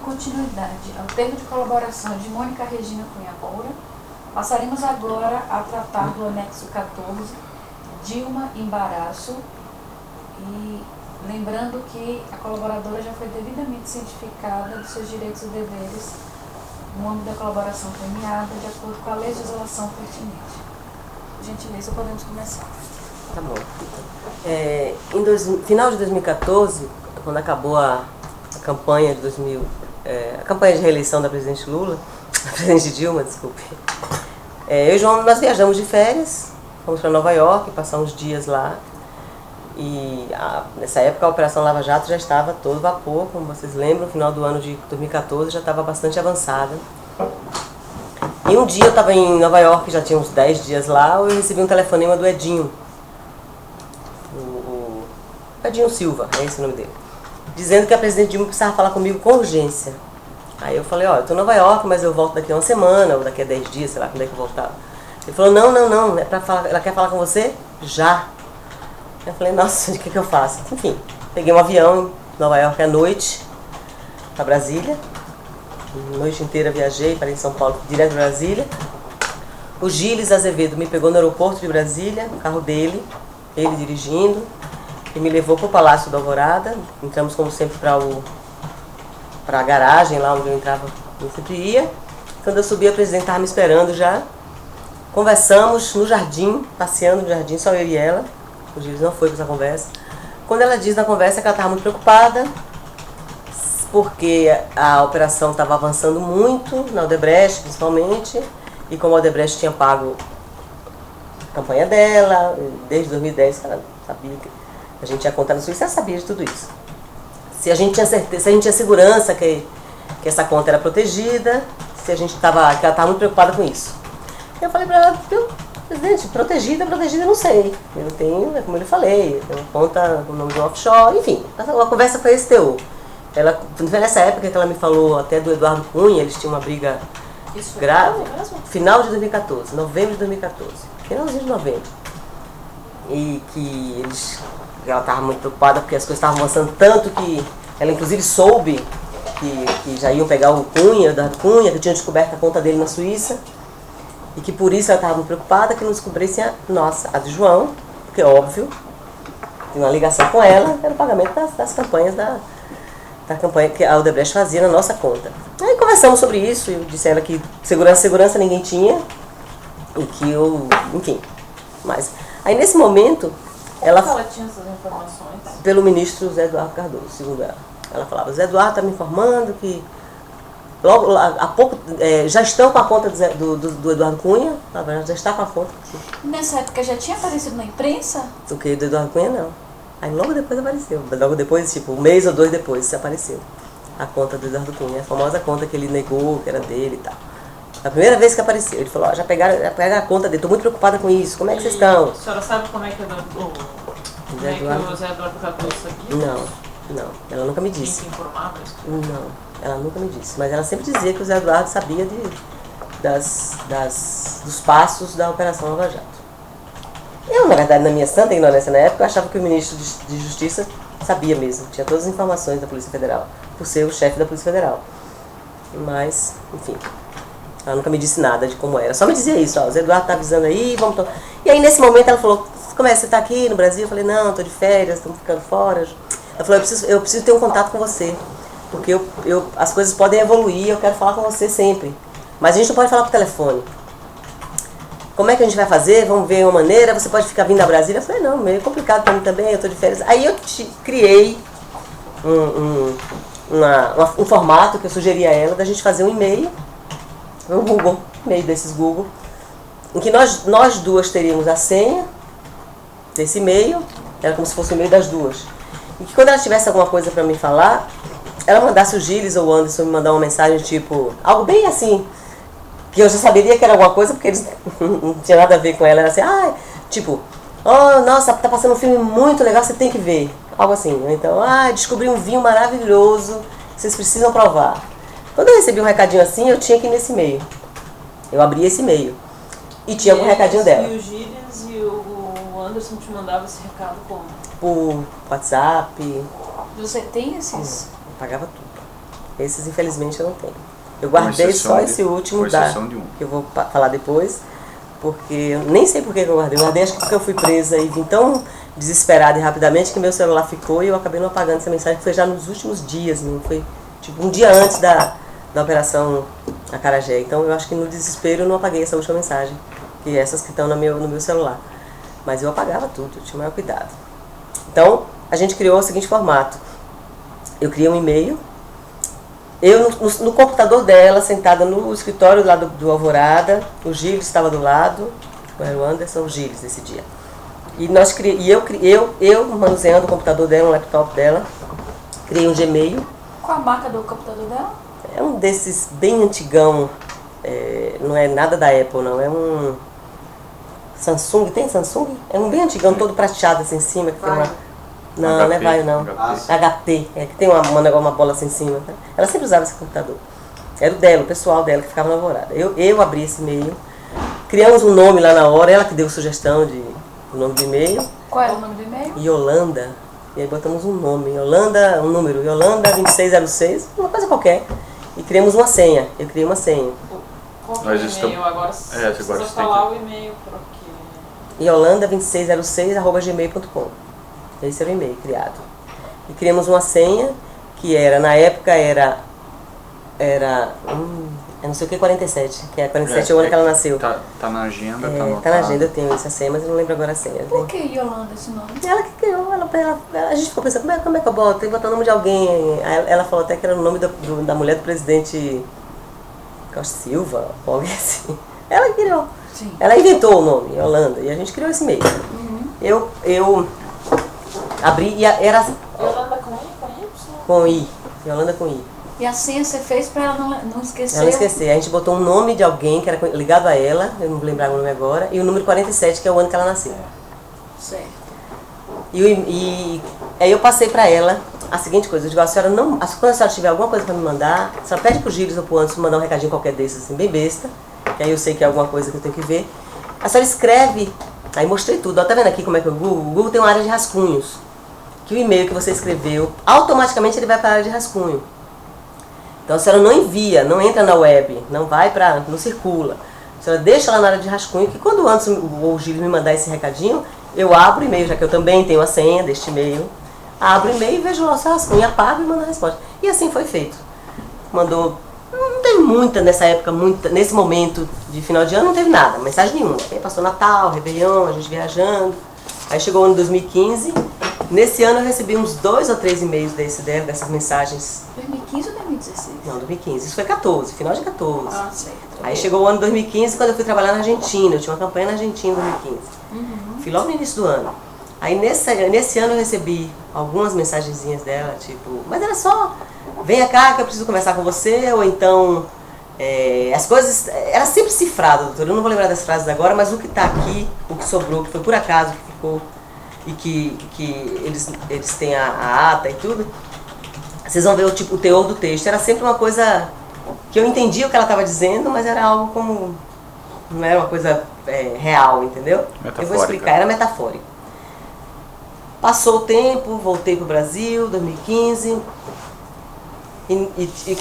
continuidade ao termo de colaboração de Mônica Regina Cunha Moura, passaremos agora a tratar do anexo 14, Dilma Embaraço, e lembrando que a colaboradora já foi devidamente cientificada dos seus direitos e deveres no âmbito da colaboração premiada, de acordo com a legislação pertinente. Por gentileza, podemos começar. Tá bom. Final de 2014, quando acabou a campanha de a campanha de reeleição da presidente Lula, da presidente Dilma, desculpe, eu e o João, nós viajamos de férias, fomos para Nova York, passar uns dias lá, e nessa época a Operação Lava Jato já estava a todo vapor, como vocês lembram, no final do ano de 2014 já estava bastante avançada. E um dia eu estava em Nova York, já tinha uns 10 dias lá, eu recebi um telefonema do Edinho, o Edinho Silva, é esse o nome dele, dizendo que a presidente Dilma precisava falar comigo com urgência. Aí eu falei, eu estou em Nova York, mas eu volto daqui a uma semana, ou daqui a 10 dias, sei lá quando é que eu voltava. Ele falou, não, é pra falar, ela quer falar com você? Já. Eu falei, nossa, o que eu faço? Enfim, peguei um avião em Nova York à noite, para Brasília. A noite inteira viajei, parei em São Paulo, direto para Brasília. O Gilles Azevedo me pegou no aeroporto de Brasília, no carro dele, ele dirigindo, e me levou para o Palácio da Alvorada. Entramos, como sempre, para a garagem, lá onde eu entrava, eu sempre ia. Quando eu subi, a presidente estava me esperando já. Conversamos no jardim, passeando no jardim, só eu e ela. O Gilles não foi para essa conversa. Quando ela diz na conversa que ela estava muito preocupada, porque a operação estava avançando muito, na Odebrecht principalmente, e como a Odebrecht tinha pago a campanha dela, desde 2010, ela sabia que a gente ia contar na Suíça, ela sabia de tudo isso. Se a gente tinha certeza, se a gente tinha segurança que essa conta era protegida, se a gente que ela estava muito preocupada com isso. Eu falei para ela, presidente, protegida, eu não sei. Eu tenho, como eu falei, eu tenho uma conta com o nome de um offshore, enfim. A conversa foi esse teor. Foi nessa época que ela me falou até do Eduardo Cunha, eles tinham uma briga grave. Final de 2014, novembro de 2014. Finalzinho de novembro. E que ela estava muito preocupada porque as coisas estavam avançando tanto que ela inclusive soube que já iam pegar o Cunha, Eduardo Cunha, que tinham descoberto a conta dele na Suíça. E que por isso ela estava muito preocupada que não descobrissem a do João, porque é óbvio, tem uma ligação com ela, era o pagamento das campanhas da campanha que a Odebrecht fazia na nossa conta. Aí conversamos sobre isso, eu disse a ela que segurança ninguém tinha, e que enfim. Mas aí nesse momento, ela tinha essas informações? Pelo ministro Zé Eduardo Cardoso, segundo ela. Ela falava, Zé Eduardo está me informando que logo há pouco já estão com a conta do Eduardo Cunha, já está com a conta. Nessa época já tinha aparecido na imprensa? O que? Do Eduardo Cunha não. Aí logo depois apareceu. Logo depois, tipo, um mês ou dois depois, apareceu a conta do Eduardo Cunha, a famosa conta que ele negou, que era dele e tal. A primeira vez que apareceu, ele falou, já pegaram a conta dele, estou muito preocupada com isso, como é que vocês estão? A senhora sabe como é que o Zé Eduardo Cardoso sabia? Não, ela nunca me disse. Quem informava isso? Não, ela nunca me disse, mas ela sempre dizia que o Zé Eduardo sabia dos passos da Operação Lava Jato. Eu, na verdade, na minha santa ignorância na época, eu achava que o ministro de Justiça sabia mesmo, tinha todas as informações da Polícia Federal, por ser o chefe da Polícia Federal. Mas, enfim, ela nunca me disse nada de como era, só me dizia isso, o Zé Eduardo tá avisando aí, vamos... E aí, nesse momento, ela falou, você tá aqui no Brasil? Eu falei, não, tô de férias, estamos ficando fora. Ela falou, eu preciso ter um contato com você, porque as coisas podem evoluir, eu quero falar com você sempre, mas a gente não pode falar por telefone. Como é que a gente vai fazer? Vamos ver uma maneira, você pode ficar vindo a Brasília? Eu falei, não, meio complicado para mim também, eu estou de férias. Aí eu criei um formato que eu sugeri a ela, da gente fazer um e-mail, um Google, e-mail desses Google, em que nós duas teríamos a senha desse e-mail, era como se fosse o e-mail das duas. E que quando ela tivesse alguma coisa para me falar, ela mandasse o Gilles ou o Anderson me mandar uma mensagem tipo, algo bem assim, que eu já saberia que era alguma coisa, porque eles não tinha nada a ver com ela. Era assim, tipo, nossa, tá passando um filme muito legal, você tem que ver. Algo assim. Então, descobri um vinho maravilhoso, vocês precisam provar. Quando eu recebi um recadinho assim, eu tinha que ir nesse e-mail. Eu abri esse e-mail. E tinha algum recadinho dela. E o Gilles e o Anderson te mandavam esse recado como? Por WhatsApp. Você tem esses? Eu pagava tudo. Esses, infelizmente, eu não tenho. Eu guardei só esse último que eu vou falar depois, porque eu nem sei por que eu guardei. Eu guardei, acho que porque eu fui presa e vim tão desesperada e rapidamente que meu celular ficou e eu acabei não apagando essa mensagem, que foi já nos últimos dias, não foi tipo um dia antes da operação Acarajé. Então eu acho que no desespero eu não apaguei essa última mensagem, que é essas que estão no meu celular. Mas eu apagava tudo, eu tinha o maior cuidado. Então a gente criou o seguinte formato. Eu criei um e-mail, eu no computador dela, sentada no escritório lá do Alvorada, o Gilles estava do lado, era o Anderson, o Gilles nesse dia. E eu manuseando o computador dela, o laptop dela, criei um Gmail. Qual a marca do computador dela? É um desses bem antigão, não é nada da Apple não, é um Samsung, tem Samsung? É um bem antigão, todo prateado assim em cima, que tem uma... Não, HP, não é Vaio não. HP, que tem uma bola assim em cima. Ela sempre usava esse computador. Era o dela, o pessoal dela que ficava na Alvorada. Eu abri esse e-mail, criamos um nome lá na hora, ela que deu sugestão de o nome do e-mail. Qual era o nome do e-mail? Yolanda. E aí botamos um nome, Yolanda, um número, Yolanda 2606, uma coisa qualquer. E criamos uma senha. Eu criei uma senha. Qual é o e-mail? Agora precisa falar o e-mail por aqui. Yolanda2606@gmail.com. Esse era o e-mail criado. E criamos uma senha que era, na época era não sei o que 47, que é 47 é o ano que ela nasceu. Tá na agenda, tá na agenda, eu tenho essa senha, mas eu não lembro agora a senha. Por que Yolanda esse nome? Ela que criou, a gente ficou pensando, como é que eu boto? Tem que botar o nome de alguém. Aí ela falou até que era o nome da mulher do presidente Costa Silva, ou alguém assim. Ela que criou. Sim. Ela inventou o nome, Yolanda, e a gente criou esse e-mail. Eu abri e era... Yolanda com I? Com I. Yolanda com I. E a senha você fez pra ela não esquecer? Ela não esquecer. A gente botou um nome de alguém que era ligado a ela, eu não vou lembrar o nome agora, e o número 47, que é o ano que ela nasceu. Certo. E aí eu passei pra ela a seguinte coisa, eu digo, quando a senhora tiver alguma coisa pra me mandar, a senhora pede pro Gilles ou pro Anderson mandar um recadinho qualquer desses, assim, bem besta, que aí eu sei que é alguma coisa que eu tenho que ver. A senhora escreve, aí mostrei tudo, ó, tá vendo aqui como é que é o Google? O Google tem uma área de rascunhos, que o e-mail que você escreveu, automaticamente ele vai para a área de rascunho. Então a senhora não envia, não entra na web, não circula. A senhora deixa lá na área de rascunho, que quando o Anderson ou o Gilles me mandar esse recadinho, eu abro o e-mail, já que eu também tenho a senha deste e-mail, abro o e-mail e vejo lá o seu rascunho, apago e mando a resposta. E assim foi feito. Mandou, não teve muita nessa época, nesse momento de final de ano, não teve nada, mensagem nenhuma. Aí passou Natal, Réveillon, a gente viajando. Aí chegou o ano de 2015, nesse ano eu recebi uns 2 ou 3 e-mails dessas mensagens. 2015 ou 2016? Não, 2015. Isso foi 14, final de 14. Ah, certo. Aí chegou o ano de 2015, quando eu fui trabalhar na Argentina. Eu tinha uma campanha na Argentina em 2015. Fui logo no início do ano. Aí nesse ano eu recebi algumas mensagenzinhas dela, tipo, mas era só, venha cá que eu preciso conversar com você, ou então, as coisas, era sempre cifrado, doutor, eu não vou lembrar das frases agora, mas o que está aqui, o que sobrou, que foi por acaso que ficou, e que eles têm a ata e tudo, vocês vão ver o teor do texto. Era sempre uma coisa que eu entendia o que ela estava dizendo, mas era algo como, não era uma coisa real, entendeu? Eu vou explicar, era metafórico. Passou o tempo, voltei para o Brasil, 2015, e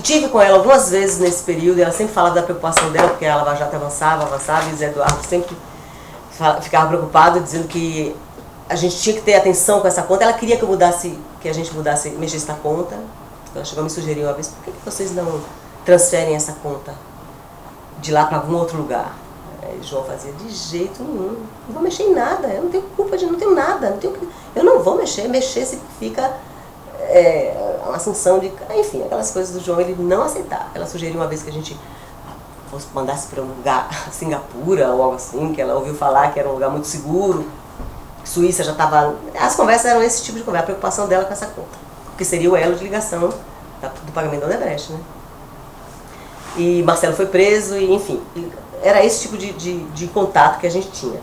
tive com ela algumas vezes nesse período, e ela sempre falava da preocupação dela, porque a Lava Jato avançava, e o Zé Eduardo sempre ficava preocupado, dizendo que a gente tinha que ter atenção com essa conta. Ela queria que a gente mexesse na conta. Ela chegou a me sugerir uma vez, por que vocês não transferem essa conta de lá para algum outro lugar? Aí João fazia, de jeito nenhum, não vou mexer em nada, eu não tenho culpa não tenho nada, eu não vou mexer significa uma assunção de, enfim, aquelas coisas do João, ele não aceitava. Ela sugeriu uma vez que a gente mandasse para um lugar, Singapura ou algo assim, que ela ouviu falar que era um lugar muito seguro, Suíça já estava, as conversas eram esse tipo de conversa, a preocupação dela com essa conta, que seria o elo de ligação do pagamento da Odebrecht, né? E Marcelo foi preso, e enfim, era esse tipo de contato que a gente tinha.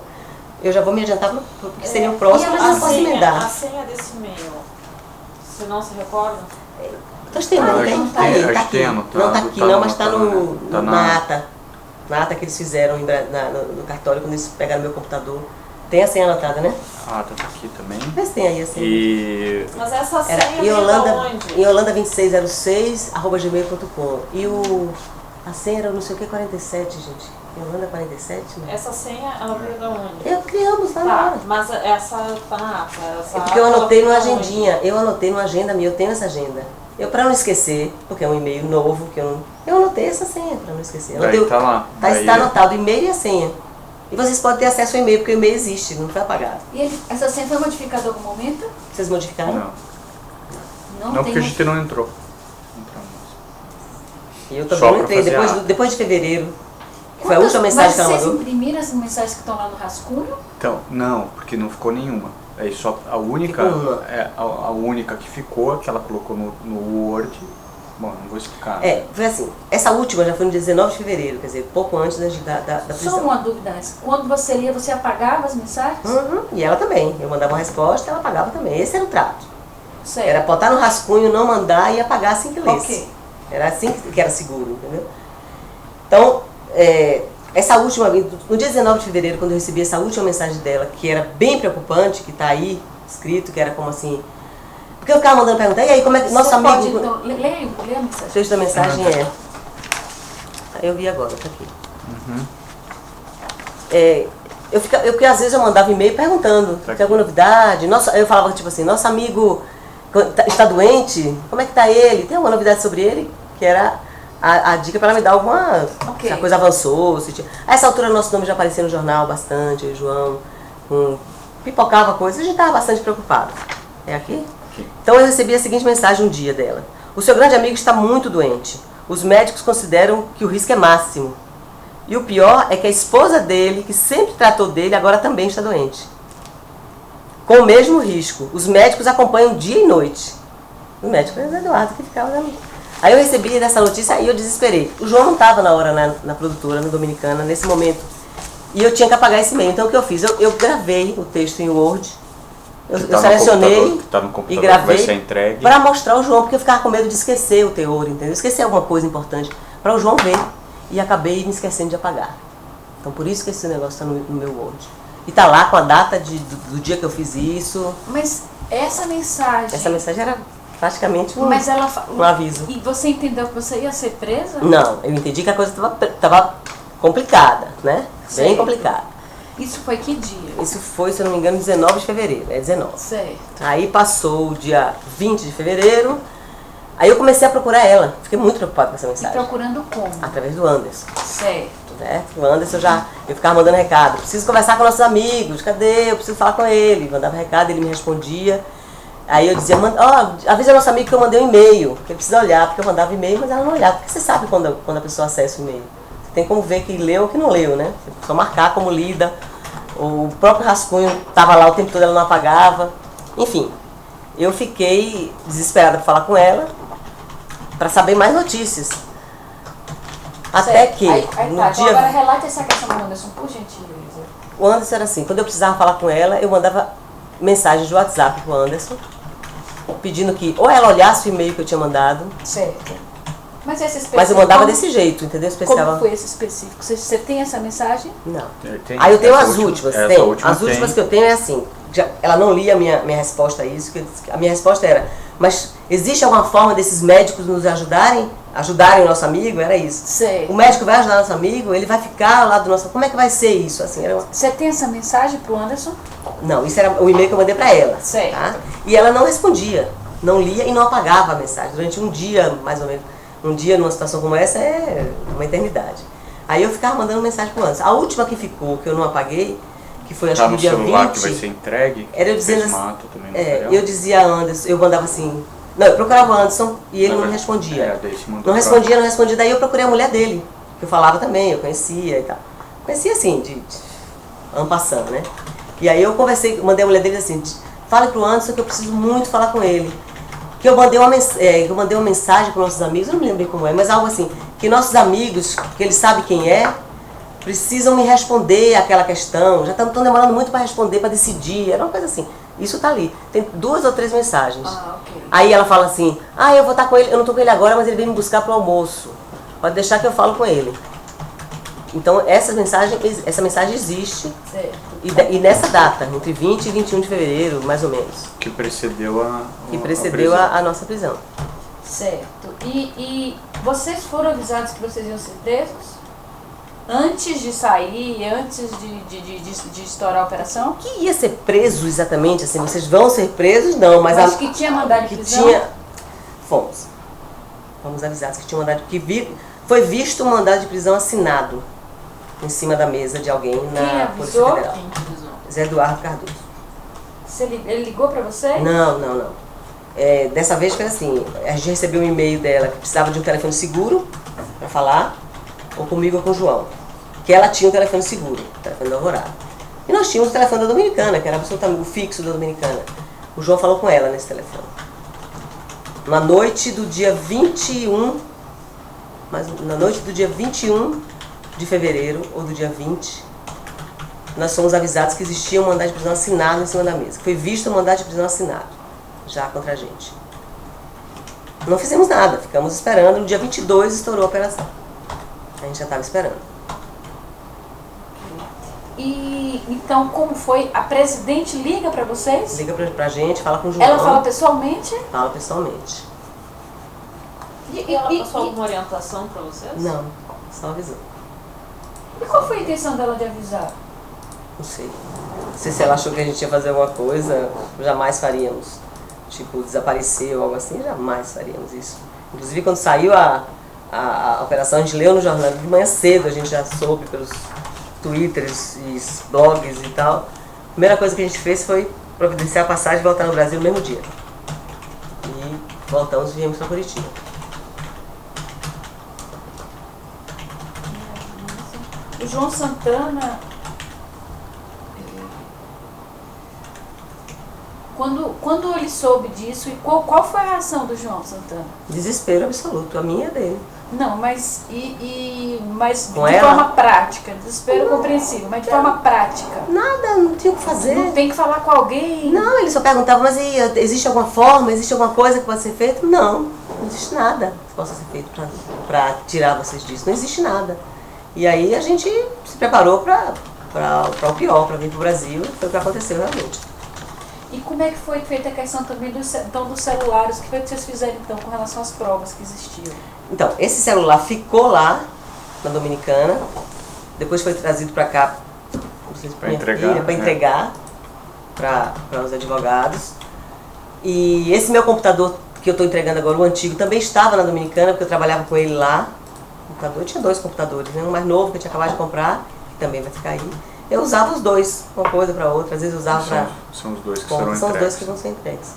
Eu já vou me adiantar porque seria o próximo, mas eu posso emendar. A senha desse e-mail, você não se recorda? Acho que tem, tá aqui. Não tá aqui não, mas tá na ata. Na ata que eles fizeram no cartório, quando eles pegaram meu computador. Tem a senha anotada, né? Ah, tá aqui também. Mas tem aí a senha. E... Mas essa senha Era veio da onde? Yolanda2606@gmail.com. E a senha era não sei o que 47, gente. Yolanda 47, né? Essa senha, ela veio da onde? Criamos, tá na Tá, hora. mas essa tá na ata. É porque eu anotei numa agendinha. Eu anotei numa agenda minha, eu tenho essa agenda. Pra não esquecer, porque é um e-mail novo que eu anotei essa senha pra não esquecer. Daí tá lá. Está anotado o e-mail e a senha. E vocês podem ter acesso ao e-mail, porque o e-mail existe, não foi apagado. E essa senha foi modificada em algum momento? Vocês modificaram? Não, porque a gente não entrou. E eu também não entrei, depois de fevereiro. Foi a última mensagem que ela mandou. Mas vocês imprimiram as mensagens que estão lá no rascunho? Então, não, porque não ficou nenhuma. Aí só a única, a única que ficou, que ela colocou no Word. Bom, não vou explicar. Foi assim, essa última já foi no dia 19 de fevereiro, quer dizer, pouco antes da prisão. Só uma dúvida antes. Quando você lia, você apagava as mensagens? E ela também. Eu mandava uma resposta, ela apagava também. Esse era o trato. Certo. Era botar no rascunho, não mandar e apagar assim que lesse. Ok. Era assim que era seguro, entendeu? Então, essa última, no dia 19 de fevereiro, quando eu recebi essa última mensagem dela, que era bem preocupante, que está aí escrito, que era como assim... Porque eu ficava mandando perguntar, e aí, como é que nosso Você amigo... pode, então, leia a mensagem. O texto da mensagem eu vi agora, tá aqui. Porque às vezes eu mandava e-mail perguntando, tem alguma novidade? Eu falava tipo assim, nosso amigo está doente, como é que está ele? Tem alguma novidade sobre ele? Que era a dica para ela me dar alguma... Se a coisa avançou, se tinha... A essa altura nosso nome já aparecia no jornal bastante, eu e o João, pipocava coisa, a gente estava bastante preocupado. É aqui? Então eu recebi a seguinte mensagem um dia dela. O seu grande amigo está muito doente. Os médicos consideram que o risco é máximo. E o pior é que a esposa dele, que sempre tratou dele, agora também está doente. Com o mesmo risco. Os médicos acompanham dia e noite. O médico é o Eduardo que ficava dando. Aí eu recebi essa notícia e eu desesperei. O João não estava na hora na produtora, na Dominicana, nesse momento. E eu tinha que apagar esse e-mail. Então o que eu fiz? Eu gravei o texto em Word. Eu selecionei e gravei para mostrar ao João, porque eu ficava com medo de esquecer o teor, entendeu? Esquecer alguma coisa importante para o João ver. E acabei me esquecendo de apagar. Então por isso que esse negócio está no meu Word. E tá lá com a data do dia que eu fiz isso. Mas essa mensagem era praticamente um aviso. E você entendeu que você ia ser presa? Não, eu entendi que a coisa estava complicada, né? Sei. Bem complicada. Isso foi que dia? Isso foi, se eu não me engano, 19 de fevereiro. É 19. Certo. Aí passou o dia 20 de fevereiro. Aí eu comecei a procurar ela. Fiquei muito preocupada com essa mensagem. E procurando como? Através do Anderson. Certo. O Anderson eu ficava mandando recado. Preciso conversar com nossos amigos. Cadê? Eu preciso falar com ele. Mandava recado, ele me respondia. Aí eu dizia, avisa nosso amigo que eu mandei um e-mail. Que ele precisa olhar, porque eu mandava e-mail, mas ela não olhava. Porque você sabe quando a pessoa acessa o e-mail. Tem como ver que leu ou que não leu, né? Só marcar como lida. O próprio rascunho estava lá o tempo todo, ela não apagava. Enfim, eu fiquei desesperada para falar com ela, para saber mais notícias. Até que, no dia... Agora relate essa questão do Anderson, por gentileza. O Anderson era assim, quando eu precisava falar com ela, eu mandava mensagem de WhatsApp pro Anderson, pedindo que ou ela olhasse o e-mail que eu tinha mandado. Certo. Mas esse específico... Mas eu mandava desse jeito, entendeu? Como foi esse específico? Você tem essa mensagem? Não. Aí eu tenho as últimas. As últimas que eu tenho é assim. Ela não lia a minha resposta a isso. A minha resposta era, mas existe alguma forma desses médicos nos ajudarem o nosso amigo? Era isso. Sei. O médico vai ajudar o nosso amigo, ele vai ficar ao lado do nosso... Como é que vai ser isso? Assim, Você tem essa mensagem pro Anderson? Não, isso era o e-mail que eu mandei pra ela. Sei. Tá? E ela não respondia, não lia e não apagava a mensagem. Durante um dia, mais ou menos. Um dia, numa situação como essa, é uma eternidade. Aí eu ficava mandando mensagem pro Anderson. A última que ficou, que eu não apaguei, que foi acho que no dia 20... celular que vai ser entregue, era eu dizendo assim, eu dizia a Anderson, eu mandava assim... Não, eu procurava o Anderson e ele não respondia. Não respondia. Daí eu procurei a mulher dele, que eu falava também, eu conhecia e tal. Conhecia assim, de en passant, né? E aí eu mandei a mulher dele assim, fale pro Anderson que eu preciso muito falar com ele. Que eu mandei uma mensagem para nossos amigos, eu não me lembrei como é, mas algo assim, que nossos amigos, que eles sabem quem é, precisam me responder aquela questão, já estão demorando muito para responder, para decidir, era uma coisa assim. Isso tá ali, tem 2 ou 3 mensagens. Okay. Aí ela fala assim, eu vou estar com ele, eu não estou com ele agora, mas ele veio me buscar para o almoço, pode deixar que eu falo com ele. Então essa mensagem existe. Certo. E nessa data, entre 20 e 21 de fevereiro, mais ou menos. Que precedeu a nossa prisão. Certo. E vocês foram avisados que vocês iam ser presos? Antes de sair, antes de estourar a operação? Que ia ser preso exatamente, assim, vocês vão ser presos? Não, mas que tinha mandado de prisão? Fomos avisados que tinha mandado, foi visto um mandado de prisão assinado em cima da mesa de alguém na Polícia Federal. Zé Eduardo Cardoso. Ele ligou pra você? Não. Dessa vez foi assim, a gente recebeu um e-mail dela que precisava de um telefone seguro para falar, ou comigo ou com o João. Que ela tinha um telefone seguro, o telefone da Alvorada. E nós tínhamos o telefone da Dominicana, que era absolutamente o fixo da Dominicana. O João falou com ela nesse telefone. Na noite do dia 21, de fevereiro, ou do dia 20, nós fomos avisados que existia um mandado de prisão assinado em cima da mesa. Foi visto um mandado de prisão assinado, já contra a gente. Não fizemos nada, ficamos esperando. No dia 22 estourou a operação. A gente já estava esperando. E então, como foi? A presidente liga pra vocês? Liga pra gente, fala com o João. Ela fala pessoalmente? Fala pessoalmente. E ela passou alguma orientação pra vocês? Não, só avisou. E qual foi a intenção dela de avisar? Não sei. Não sei se ela achou que a gente ia fazer alguma coisa, jamais faríamos. Tipo, desaparecer ou algo assim, jamais faríamos isso. Inclusive, quando saiu a operação, a gente leu no jornal de manhã cedo, a gente já soube pelos twitters e blogs e tal. A primeira coisa que a gente fez foi providenciar a passagem e voltar no Brasil no mesmo dia. E voltamos e viemos para Curitiba. O João Santana, quando ele soube disso, e qual foi a reação do João Santana? Desespero absoluto, a minha e a dele. Não, mas Com de ela? forma prática, desespero compreensível, mas de forma prática. Nada, não tinha o que fazer. Não tem que falar com alguém? Não, ele só perguntava, mas existe alguma forma, existe alguma coisa que pode ser feita? Não existe nada que possa ser feito para tirar vocês disso, não existe nada. E aí a gente se preparou para o pior, para vir para o Brasil, foi o que aconteceu realmente. E como é que foi feita a questão também dos celulares? O que foi que vocês fizeram então com relação às provas que existiam? Então, esse celular ficou lá na Dominicana, depois foi trazido para cá para entregar para os advogados. E esse meu computador que eu estou entregando agora, o antigo, também estava na Dominicana, porque eu trabalhava com ele lá. Eu tinha 2 computadores, né? Um mais novo que eu tinha acabado de comprar, que também vai ficar aí. Eu usava os 2, uma coisa para outra, às vezes eu usava para... São os 2 que serão entregues. São os 2 que vão ser entregues.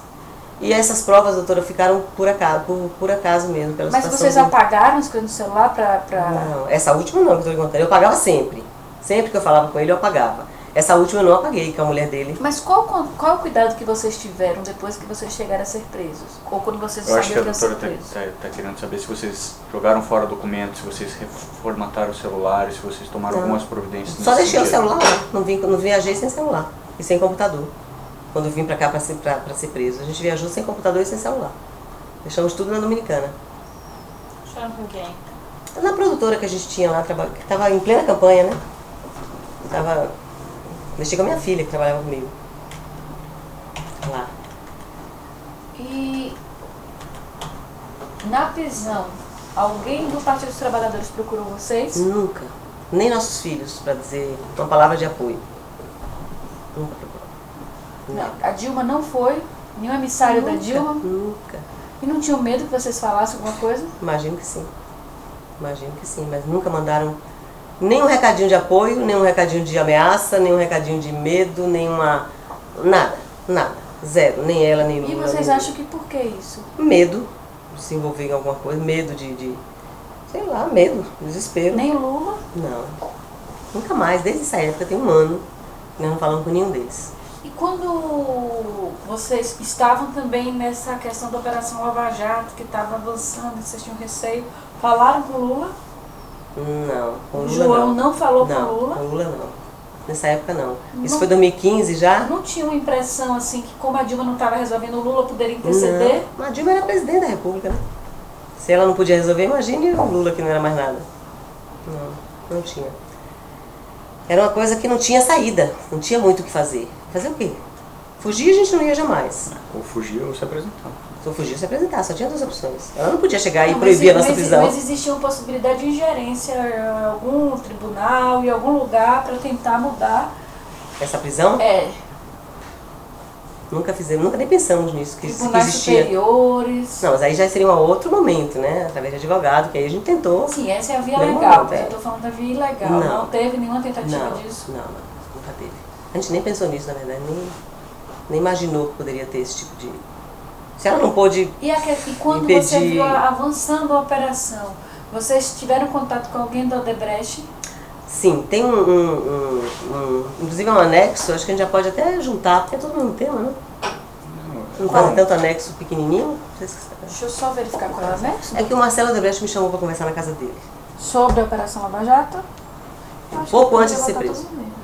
E essas provas, doutora, ficaram por acaso mesmo. Pela Mas vocês apagaram as coisas do celular para... Não, essa última não, que eu estou lhe contando. Eu pagava sempre. Sempre que eu falava com ele, eu apagava. Essa última eu não apaguei, que é a mulher dele. Mas qual o cuidado que vocês tiveram depois que vocês chegaram a ser presos? Ou quando vocês sabiam que iam ser presos? Eu acho que a doutora está querendo saber se vocês jogaram fora documentos, se vocês reformataram os celulares, se vocês tomaram algumas providências. Só deixei o celular lá. Não viajei sem celular e sem computador. Quando eu vim para cá para ser preso. A gente viajou sem computador e sem celular. Deixamos tudo na Dominicana. Deixaram com quem? Na produtora que a gente tinha lá, que estava em plena campanha, né? Deixei com a minha filha, que trabalhava comigo. Lá. E na prisão, alguém do Partido dos Trabalhadores procurou vocês? Nunca. Nem nossos filhos, para dizer uma palavra de apoio. Nunca procurou. Não, a Dilma não foi? Nenhum emissário da Dilma? Nunca. E não tinham medo que vocês falassem alguma coisa? Imagino que sim, mas nunca mandaram nem um recadinho de apoio, nem um recadinho de ameaça, nem um recadinho de medo, nenhuma... Nada. Zero. Nem ela, nem Lula. E vocês acham que por que isso? Medo de se envolver em alguma coisa, medo sei lá, medo, desespero. Nem o Lula? Não. Nunca mais, desde essa época, tem um ano, nós não falamos com nenhum deles. E quando vocês estavam também nessa questão da Operação Lava Jato, que estava avançando, vocês tinham receio, falaram com o Lula? Não, com o Lula João não falou com o Não, Lula? com o Lula não. Nessa época não. Isso foi 2015 já? Não tinha uma impressão assim que como a Dilma não estava resolvendo, o Lula poderia interceder? Não, a Dilma era presidente da República, né? Se ela não podia resolver, imagine o Lula que não era mais nada. Não tinha. Era uma coisa que não tinha saída, não tinha muito o que fazer. Fazer o quê? Fugir a gente não ia jamais. Ou fugir ou se apresentar. Se eu fugir, se apresentar, só tinha duas opções. Ela não podia chegar e Não, proibir a nossa prisão. Mas existia uma possibilidade de ingerência em algum tribunal, em algum lugar, para tentar mudar. Essa prisão? É, Nunca fizemos, nunca nem pensamos nisso, que tribunais existia. superiores. Não, mas aí já seria um outro momento, né? Através de advogado, que aí a gente tentou. Sim, essa é a via Não, legal, não, mas eu estou falando da via ilegal. Não teve nenhuma tentativa Não, disso. não, nunca teve. A gente nem pensou nisso, na verdade, nem imaginou que poderia ter esse tipo de... Se ela não pôde E quando impedir... você viu avançando a operação, vocês tiveram contato com alguém da Odebrecht? Sim, tem inclusive um anexo, acho que a gente já pode até juntar, porque é todo mundo tema, né? Não faz tanto anexo pequenininho. Não sei se... Deixa eu só verificar qual é o anexo. É que o Marcelo Odebrecht me chamou para conversar na casa dele. Sobre a Operação Lava Jato? Eu acho Pouco que antes de ser poderia preso. botar tudo nele.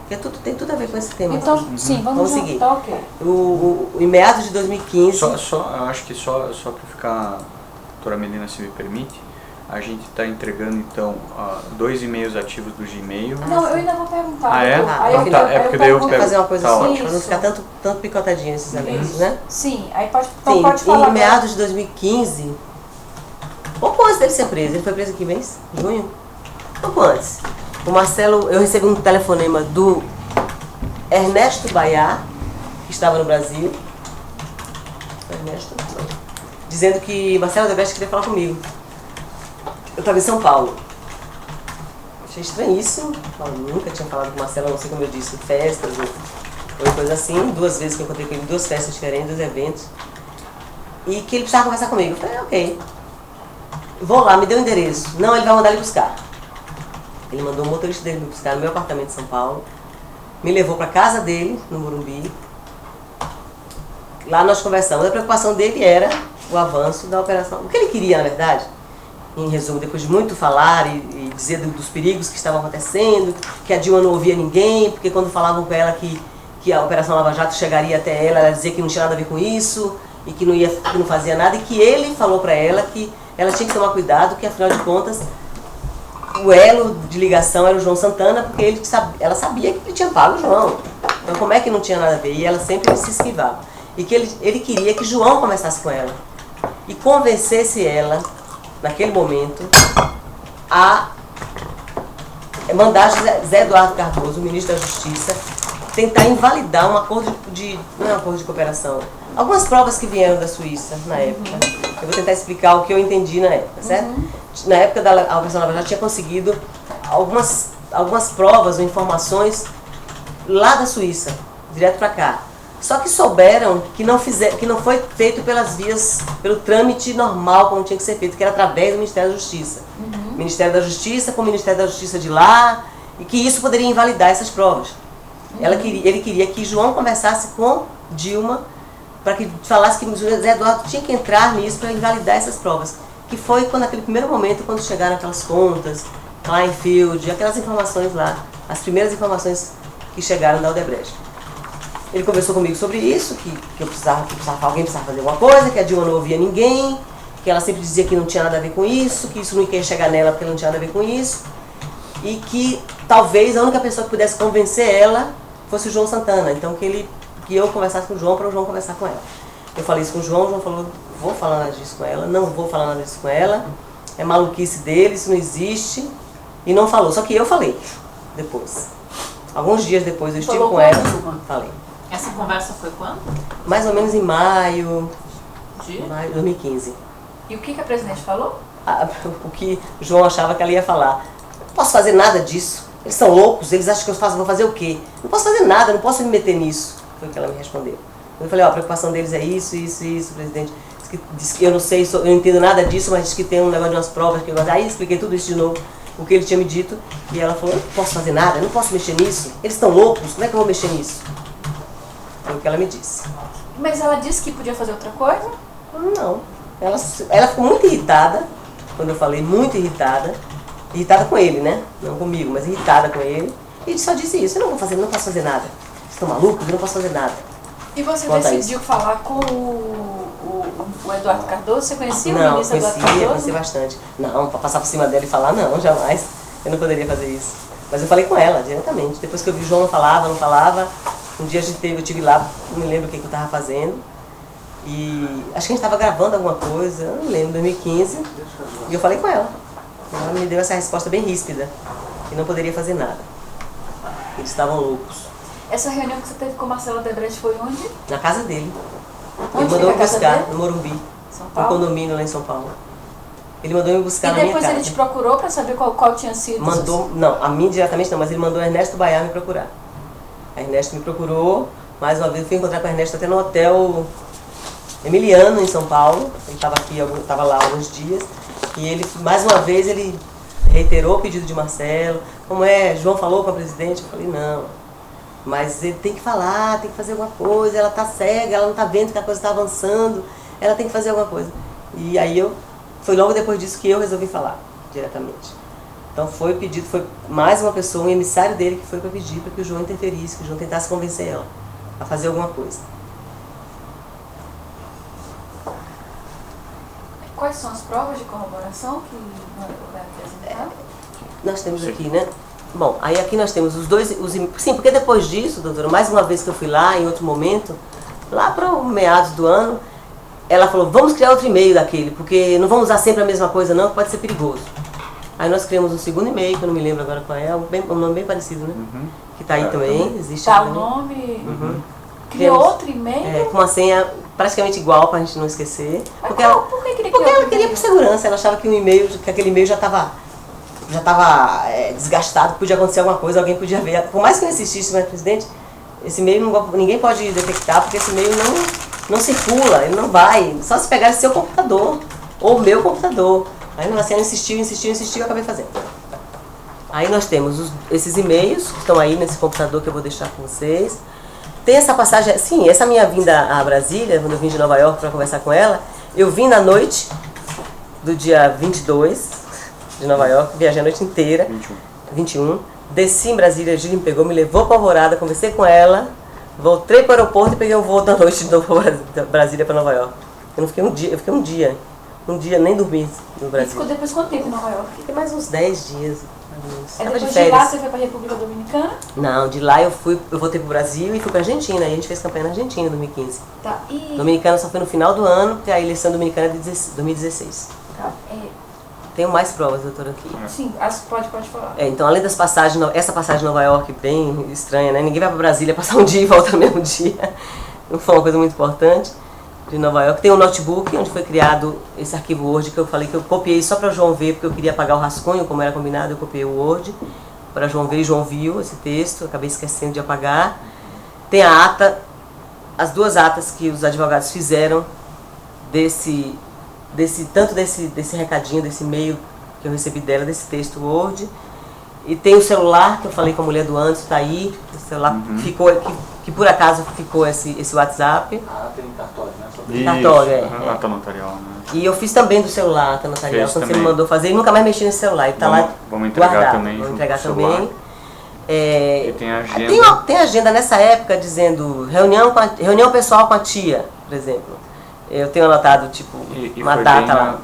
Porque tem tudo a ver com esse tema. Então, sim, vamos seguir. Tá ok. Em meados de 2015... Eu acho que só para ficar, doutora Melina, se me permite, a gente está entregando então 2 e-mails ativos do Gmail. Não, eu ainda vou perguntar. Ah, é? Aí Então tá, é porque daí eu pergunto. pego. fazer uma coisa Tá assim, ótimo. para não ficar tanto picotadinho esses anexos, né? Sim, aí pode, então Sim, pode falar. em agora. meados de 2015, pouco antes dele ser preso, ele foi preso aqui mês? Junho? Pouco antes. O Marcelo, eu recebi um telefonema do Ernesto Baiar, que estava no Brasil. Ernesto? Não. Dizendo que Marcelo Odebrecht queria falar comigo. Eu estava em São Paulo. Achei estranhíssimo. Eu nunca tinha falado com o Marcelo, não sei como eu disse, em festas ou coisa assim. 2 vezes que eu encontrei com ele, 2 festas diferentes, 2 eventos. E que ele precisava conversar comigo. Eu falei, ok. Vou lá, me deu o endereço. Não, ele vai mandar ele buscar. Ele mandou o motorista dele me buscar no meu apartamento em São Paulo. Me levou para casa dele, no Morumbi. Lá nós conversamos. A preocupação dele era o avanço da operação. O que ele queria, na verdade, em resumo, depois de muito falar e dizer dos perigos que estavam acontecendo, que a Dilma não ouvia ninguém, porque quando falavam com ela que a Operação Lava Jato chegaria até ela dizia que não tinha nada a ver com isso, e que não fazia nada, e que ele falou para ela que ela tinha que tomar cuidado, que afinal de contas o elo de ligação era o João Santana, porque ela sabia que ele tinha pago o João. Então como é que não tinha nada a ver? E ela sempre se esquivava. E que ele queria que João conversasse com ela e convencesse ela, naquele momento, a mandar Zé Eduardo Cardoso, o ministro da Justiça, tentar invalidar um acordo não é um acordo de cooperação, algumas provas que vieram da Suíça na época. Eu vou tentar explicar o que eu entendi na época, certo? Na época da Operação Lava Jato tinha conseguido algumas provas ou informações lá da Suíça, direto para cá. Só que souberam que não foi feito pelo trâmite normal como tinha que ser feito, que era através do Ministério da Justiça. Ministério da Justiça com o Ministério da Justiça de lá, e que isso poderia invalidar essas provas. Ele queria que João conversasse com Dilma para que falasse que o Zé Eduardo tinha que entrar nisso para invalidar essas provas. Que foi naquele primeiro momento, quando chegaram aquelas contas, Kleinfeld, aquelas informações lá, as primeiras informações que chegaram da Odebrecht. Ele conversou comigo sobre isso, que alguém precisava fazer alguma coisa, que a Dilma não ouvia ninguém, que ela sempre dizia que não tinha nada a ver com isso, que isso não ia chegar nela porque não tinha nada a ver com isso, e que talvez a única pessoa que pudesse convencer ela fosse o João Santana. Então que eu conversasse com o João para o João conversar com ela. Eu falei isso com o João falou, vou falar nada disso com ela, não vou falar nada disso com ela, é maluquice dele, isso não existe, e não falou. Só que eu falei depois. Alguns dias depois eu estive com ela, falei. Essa conversa foi quando? Mais ou menos em maio De 2015. E o que a presidente falou? O que o João achava que ela ia falar. Não posso fazer nada disso. Eles são loucos, eles acham que eu vou fazer o quê? Não posso fazer nada, não posso me meter nisso. Foi o que ela me respondeu. Eu falei, a preocupação deles é isso, presidente. Diz que eu não sei, eu não entendo nada disso, mas diz que tem um negócio de umas provas que eu gosto. Aí expliquei tudo isso de novo, o que ele tinha me dito. E ela falou, eu não posso fazer nada, eu não posso mexer nisso. Eles estão loucos, como é que eu vou mexer nisso? Foi o que ela me disse. Mas ela disse que podia fazer outra coisa? Não. Ela ficou muito irritada, quando eu falei, muito irritada. Irritada com ele, né? Não comigo, mas irritada com ele. E só disse isso, eu não posso fazer nada. Vocês estão malucos? Eu não posso fazer nada. E você Quanto a decidiu isso. falar com o Eduardo Cardoso? Você conhecia o Não, ministro Eduardo Cardoso? conhecia bastante. Não, para passar por cima dela e falar, não, jamais. Eu não poderia fazer isso. Mas eu falei com ela diretamente. Depois que eu vi o João não falava. Um dia eu estive lá, não me lembro o que eu estava fazendo. E acho que a gente estava gravando alguma coisa, eu não lembro, 2015. E eu falei com ela. Ela me deu essa resposta bem ríspida, que não poderia fazer nada. Eles estavam loucos. Essa reunião que você teve com o Marcelo Odebrecht foi onde? Na casa dele. Onde Ele mandou me fica a casa buscar dele? no Morumbi, São no Paulo? condomínio lá em São Paulo. Ele mandou me buscar E na minha depois casa. ele te procurou para saber qual tinha sido? Mandou, não, a mim diretamente não, mas ele mandou o Ernesto Baiar me procurar. A Ernesto me procurou, mais uma vez eu fui encontrar com o Ernesto até no hotel Emiliano, em São Paulo. Ele estava lá há alguns dias. E ele, mais uma vez, ele reiterou o pedido de Marcelo. Como João falou com a presidente? Eu falei, não. Mas ele tem que falar, tem que fazer alguma coisa. Ela está cega, ela não está vendo que a coisa está avançando. Ela tem que fazer alguma coisa. E aí foi logo depois disso que eu resolvi falar, diretamente. Então foi mais uma pessoa, um emissário dele que foi para pedir para que o João interferisse, que o João tentasse convencer ela a fazer alguma coisa. Quais são as provas de corroboração que vai apresentar? Nós temos aqui, né? Bom, aí aqui nós temos os dois... Sim, porque depois disso, doutora, mais uma vez que eu fui lá, em outro momento, lá para o meados do ano, ela falou, vamos criar outro e-mail daquele, porque não vamos usar sempre a mesma coisa não, que pode ser perigoso. Aí nós criamos um segundo e-mail, que eu não me lembro agora qual é, um nome bem parecido, né? Uhum. Que está aí também, existe Tá aí o também. nome, Uhum. criou Temos, outro e-mail? com uma senha praticamente igual, para a gente não esquecer. Mas Porque por que queria porque criar ela outro queria e-mail? por segurança, ela achava que aquele e-mail já estava desgastado, podia acontecer alguma coisa, alguém podia ver. Por mais que eu insistisse, mas presidente, esse e-mail ninguém pode detectar, porque esse e-mail não circula, ele não vai. Só se pegar seu computador, ou o meu computador. Aí ela insistiu, eu acabei fazendo. Aí nós temos esses e-mails que estão aí nesse computador que eu vou deixar com vocês. Tem essa passagem, sim, essa minha vinda a Brasília, quando eu vim de Nova York para conversar com ela, eu vim na noite do dia 22 de Nova York, viajei a noite inteira, 21, desci em Brasília, a Gília me pegou, me levou para Alvorada, conversei com ela, voltei para o aeroporto e peguei o voo da noite de Brasília para Nova York. Eu fiquei um dia, nem dormi no E Brasil. ficou depois quanto tempo em Nova York? Fiquei mais uns 10 dias. Depois de lá você foi para a República Dominicana? Não, de lá eu voltei pro Brasil e fui pra Argentina. Aí a gente fez campanha na Argentina em 2015. Tá, e... Dominicana só foi no final do ano, porque a eleição dominicana é de 2016. Tá, Tenho mais provas, doutora, aqui. sim, pode falar. Então, além das passagens, essa passagem de Nova York, bem estranha, né? Ninguém vai pra Brasília passar um dia e volta no mesmo dia. Não foi uma coisa muito importante. De Nova York. Tem um notebook onde foi criado esse arquivo Word que eu falei que eu copiei só para o João ver, porque eu queria apagar o rascunho, como era combinado, eu copiei o Word para João ver, e João viu esse texto, acabei esquecendo de apagar. Tem a ata, as duas atas que os advogados fizeram tanto desse recadinho, desse e-mail que eu recebi dela, desse texto Word. E tem o celular, que eu falei com a mulher do Anderson, está aí, o celular ficou, que por acaso ficou esse WhatsApp. Ah, tem cartório, né? Cartório, Ata notarial, né? E eu fiz também do celular, ata notarial, quando você me mandou fazer, e nunca mais mexi nesse celular, ele está lá Vamos entregar guardado. também. Vamos junto entregar com o celular. também. E tem a agenda. Tem agenda nessa época dizendo reunião pessoal com a tia, por exemplo. Eu tenho anotado, tipo, E uma foi data lá.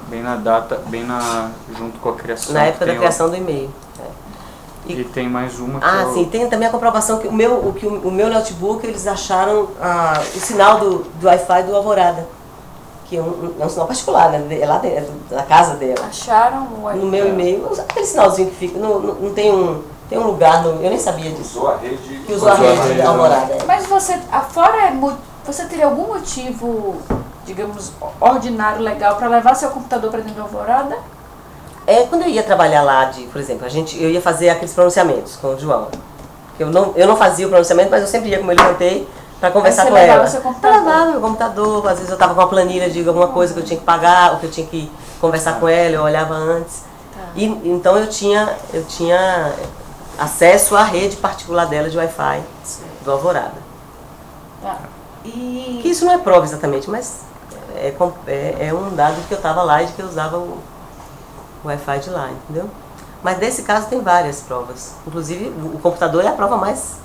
junto com a criação. Na época da tem criação do e-mail. E tem mais uma que Sim, tem também a comprovação que o meu notebook, eles acharam o sinal do Wi-Fi do Alvorada, que é um sinal particular, né? É lá dentro, da casa dela. Acharam o Wi-Fi? No meu e-mail, aquele sinalzinho que fica, não tem um lugar, eu nem sabia disso. Usou a rede. Que usou a rede da Alvorada. Mas você teria algum motivo, digamos, ordinário, legal, para levar seu computador para dentro da Alvorada? Quando eu ia trabalhar lá, por exemplo, eu ia fazer aqueles pronunciamentos com o João. Eu não fazia o pronunciamento, mas eu sempre ia, como eu levantei, para conversar com ela. Seu computador? Eu levava meu computador, às vezes eu estava com uma planilha de alguma coisa que eu tinha que pagar, ou que eu tinha que conversar com ela, eu olhava antes. Tá. E então eu tinha acesso à rede particular dela de Wi-Fi do Alvorada. Tá. E... Que isso não é prova exatamente, mas é um dado que eu estava lá e de que eu usava o Wi-Fi de lá, entendeu? Mas nesse caso tem várias provas. Inclusive o computador é a prova mais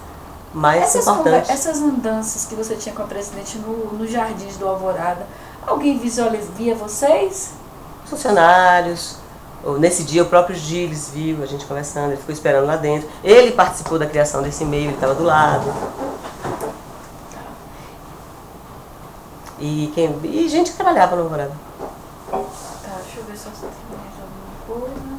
importante. Essas andanças que você tinha com a presidente no Jardins do Alvorada, alguém via vocês? Funcionários, Nesse dia o próprio Gilles viu a gente conversando, ele ficou esperando lá dentro. Ele participou da criação desse e-mail, ele estava do lado. E gente que trabalhava no Alvorada. Tá, deixa eu ver se eu tenho mais alguma coisa.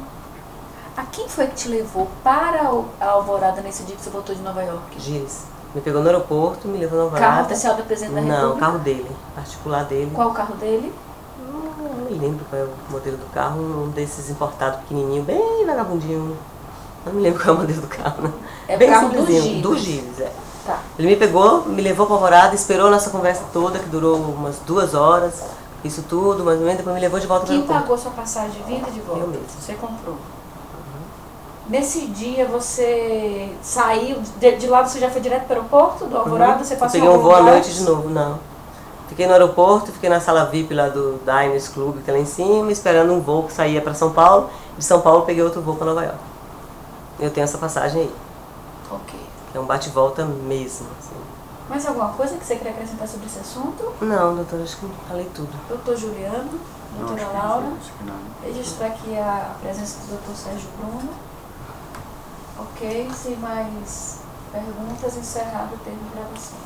A quem foi que te levou para a Alvorada nesse dia que você voltou de Nova York? Gilles. Me pegou no aeroporto, me levou no Alvorada. Carro oficial do presidente da República? Não, carro dele, particular dele. Qual o carro dele? Não me lembro qual é o modelo do carro, um desses importados pequenininho, bem vagabundinho. Não me lembro qual é o modelo do carro, né? É bem o carro do simplesinho, Gilles. do Gilles, é. Tá. Ele me pegou, me levou para Alvorada, esperou a nossa conversa toda, que durou umas 2 horas, isso tudo, mais ou menos, depois me levou de volta para o Quem aeroporto. pagou sua passagem de vinda e de volta? Eu mesmo. Você comprou. Nesse dia você saiu, de lá você já foi direto para o aeroporto do Alvorada? Você Eu passou peguei um algum voo à lugar? noite de novo, não. Fiquei no aeroporto, fiquei na sala VIP lá do Diners Club, que é lá em cima, esperando um voo que saía para São Paulo. De São Paulo peguei outro voo para Nova York. Eu tenho essa passagem aí, Ok. que é um bate-volta mesmo. Assim. Mais alguma coisa que você quer acrescentar sobre esse assunto? Não, doutora, acho que falei tudo. Doutor Juliano, Não, doutora acho que Laura, não, acho que não. registrar aqui a presença do doutor Sérgio Bruno. Ok, sem mais perguntas, encerrado o termo de gravação.